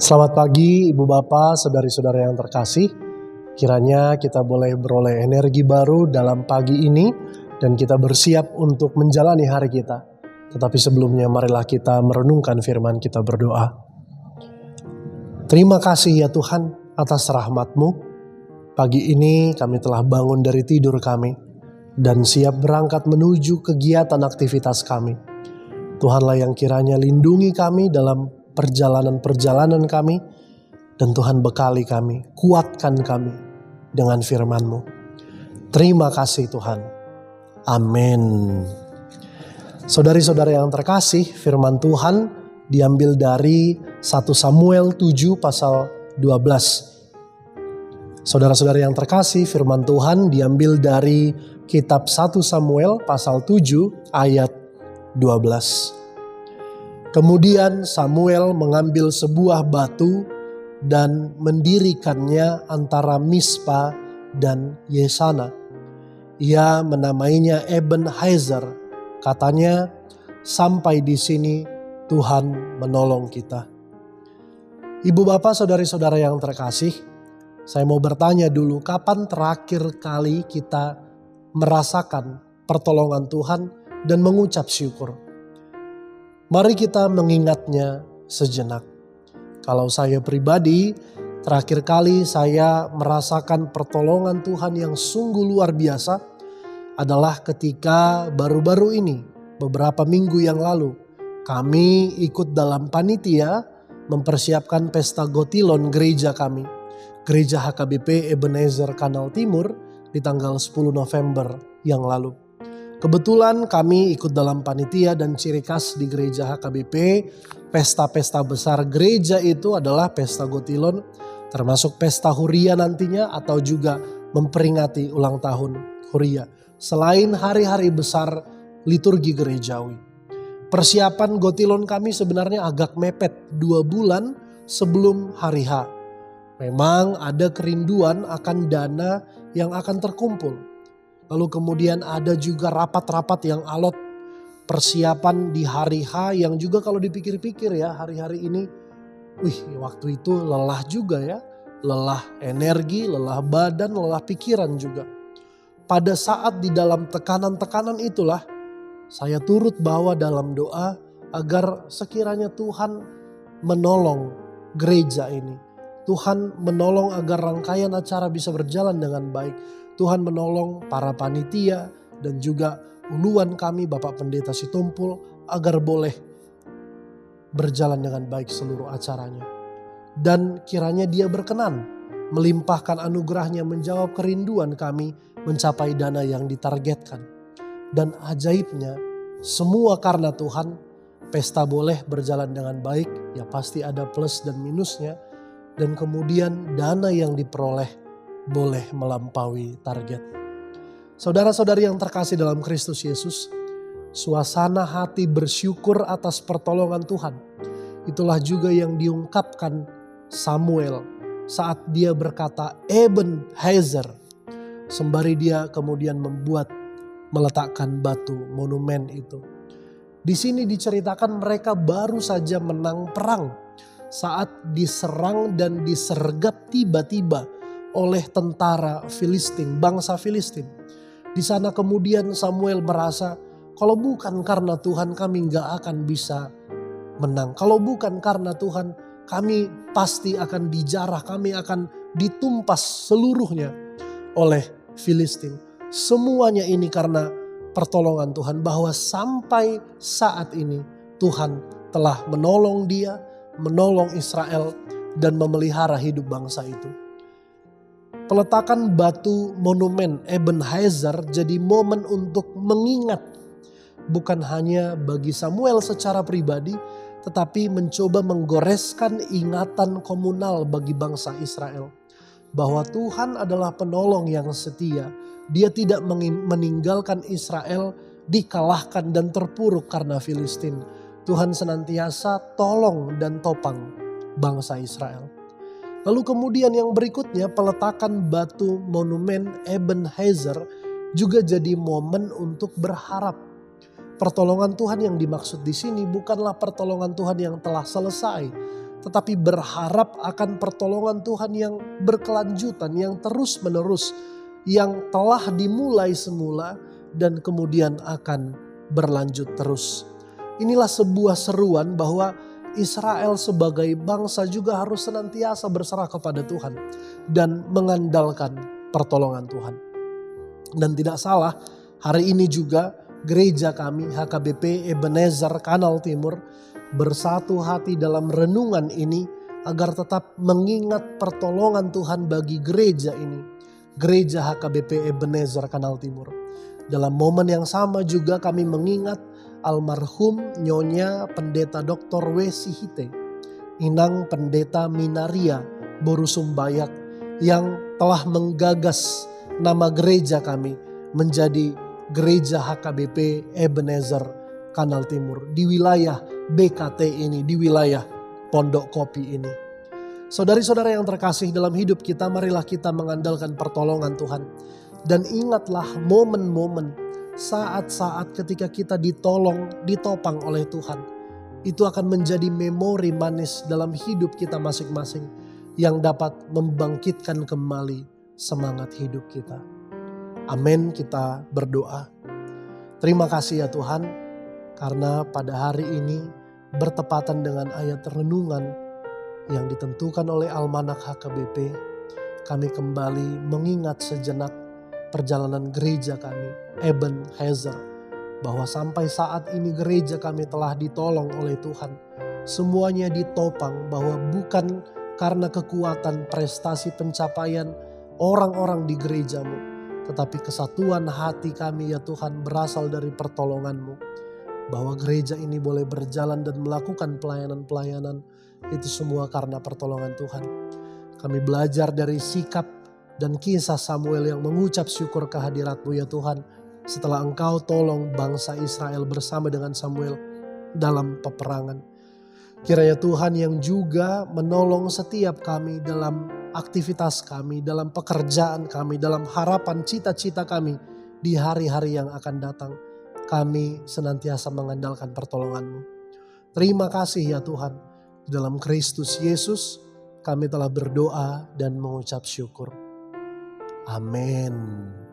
Selamat pagi Ibu Bapak, saudari-saudara yang terkasih. Kiranya kita boleh beroleh energi baru dalam pagi ini dan kita bersiap untuk menjalani hari kita. Tetapi sebelumnya marilah kita merenungkan firman, kita berdoa. Terima kasih ya Tuhan atas rahmat-Mu. Pagi ini kami telah bangun dari tidur kami dan siap berangkat menuju kegiatan aktivitas kami. Tuhanlah yang kiranya lindungi kami dalam perjalanan-perjalanan kami, dan Tuhan bekali kami, kuatkan kami dengan firman-Mu. Terima kasih Tuhan. Amin. Saudari-saudara yang terkasih, firman Tuhan diambil dari 1 Samuel 7 pasal 12. Saudara-saudara yang terkasih, firman Tuhan diambil dari kitab 1 Samuel pasal 7 ayat 12. Kemudian Samuel mengambil sebuah batu dan mendirikannya antara Mispa dan Yesana. Ia menamainya Ebenezer. Katanya, sampai di sini Tuhan menolong kita. Ibu bapak saudari-saudara yang terkasih, saya mau bertanya dulu, kapan terakhir kali kita merasakan pertolongan Tuhan dan mengucap syukur? Mari kita mengingatnya sejenak. Kalau saya pribadi, terakhir kali saya merasakan pertolongan Tuhan yang sungguh luar biasa adalah ketika baru-baru ini, beberapa minggu yang lalu, kami ikut dalam panitia mempersiapkan pesta Gotilon gereja kami, Gereja HKBP Ebenezer Kanal Timur di tanggal 10 November yang lalu. Kebetulan kami ikut dalam panitia dan ciri khas di gereja HKBP, pesta-pesta besar gereja itu adalah pesta Gotilon, termasuk pesta Huria nantinya atau juga memperingati ulang tahun Huria. Selain hari-hari besar liturgi gerejawi. Persiapan Gotilon kami sebenarnya agak mepet 2 bulan sebelum hari H. Memang ada kerinduan akan dana yang akan terkumpul. Lalu kemudian ada juga rapat-rapat yang alot, persiapan di hari H yang juga kalau dipikir-pikir ya hari-hari ini, waktu itu lelah juga ya. Lelah energi, lelah badan, lelah pikiran juga. Pada saat di dalam tekanan-tekanan itulah saya turut bawa dalam doa agar sekiranya Tuhan menolong gereja ini. Tuhan menolong agar rangkaian acara bisa berjalan dengan baik. Tuhan menolong para panitia dan juga uluan kami Bapak Pendeta Sitompul agar boleh berjalan dengan baik seluruh acaranya. Dan kiranya Dia berkenan melimpahkan anugerahnya menjawab kerinduan kami mencapai dana yang ditargetkan. Dan ajaibnya semua karena Tuhan, pesta boleh berjalan dengan baik, ya pasti ada plus dan minusnya. Dan kemudian dana yang diperoleh boleh melampaui target. Saudara-saudari yang terkasih dalam Kristus Yesus, suasana hati bersyukur atas pertolongan Tuhan. Itulah juga yang diungkapkan Samuel saat dia berkata Ebenezer. Sembari dia kemudian meletakkan batu monumen itu. Di sini diceritakan mereka baru saja menang perang saat diserang dan disergap tiba-tiba oleh tentara Filistin, bangsa Filistin. Di sana kemudian Samuel merasa kalau bukan karena Tuhan kami gak akan bisa menang. Kalau bukan karena Tuhan kami pasti akan dijarah, kami akan ditumpas seluruhnya oleh Filistin. Semuanya ini karena pertolongan Tuhan, bahwa sampai saat ini Tuhan telah menolong dia, menolong Israel dan memelihara hidup bangsa itu. Peletakan batu monumen Ebenezer jadi momen untuk mengingat, bukan hanya bagi Samuel secara pribadi, tetapi mencoba menggoreskan ingatan komunal bagi bangsa Israel. Bahwa Tuhan adalah penolong yang setia. Dia tidak meninggalkan Israel dikalahkan dan terpuruk karena Filistin. Tuhan senantiasa tolong dan topang bangsa Israel. Lalu kemudian yang berikutnya, peletakan batu monumen Ebenezer juga jadi momen untuk berharap. Pertolongan Tuhan yang dimaksud di sini bukanlah pertolongan Tuhan yang telah selesai, tetapi berharap akan pertolongan Tuhan yang berkelanjutan, yang terus menerus, yang telah dimulai semula dan kemudian akan berlanjut terus. Inilah sebuah seruan bahwa Israel sebagai bangsa juga harus senantiasa berserah kepada Tuhan dan mengandalkan pertolongan Tuhan. Dan tidak salah, hari ini juga gereja kami HKBP Ebenezer Kanal Timur bersatu hati dalam renungan ini agar tetap mengingat pertolongan Tuhan bagi gereja ini, gereja HKBP Ebenezer Kanal Timur. Dalam momen yang sama juga kami mengingat almarhum Nyonya Pendeta Dr. W. Sihite, Inang Pendeta Minaria Borusumbayak yang telah menggagas nama gereja kami menjadi gereja HKBP Ebenezer Kanal Timur di wilayah BKT ini, di wilayah Pondok Kopi ini. Saudari-saudara yang terkasih dalam hidup kita, marilah kita mengandalkan pertolongan Tuhan. Dan ingatlah momen-momen, saat-saat ketika kita ditolong, ditopang oleh Tuhan. Itu akan menjadi memori manis dalam hidup kita masing-masing yang dapat membangkitkan kembali semangat hidup kita. Amin, kita berdoa. Terima kasih ya Tuhan, karena pada hari ini bertepatan dengan ayat renungan yang ditentukan oleh Almanak HKBP, kami kembali mengingat sejenak perjalanan gereja kami, Ebenezer, bahwa sampai saat ini gereja kami telah ditolong oleh Tuhan. Semuanya ditopang bahwa bukan karena kekuatan prestasi pencapaian orang-orang di gerejamu, tetapi kesatuan hati kami ya Tuhan berasal dari pertolongan-Mu. Bahwa gereja ini boleh berjalan dan melakukan pelayanan-pelayanan, itu semua karena pertolongan Tuhan. Kami belajar dari sikap dan kisah Samuel yang mengucap syukur kehadirat-Mu ya Tuhan, setelah Engkau tolong bangsa Israel bersama dengan Samuel dalam peperangan. Kiranya Tuhan yang juga menolong setiap kami dalam aktivitas kami, dalam pekerjaan kami, dalam harapan cita-cita kami di hari-hari yang akan datang. Kami senantiasa mengandalkan pertolongan-Mu. Terima kasih ya Tuhan. Dalam Kristus Yesus kami telah berdoa dan mengucap syukur. Amin.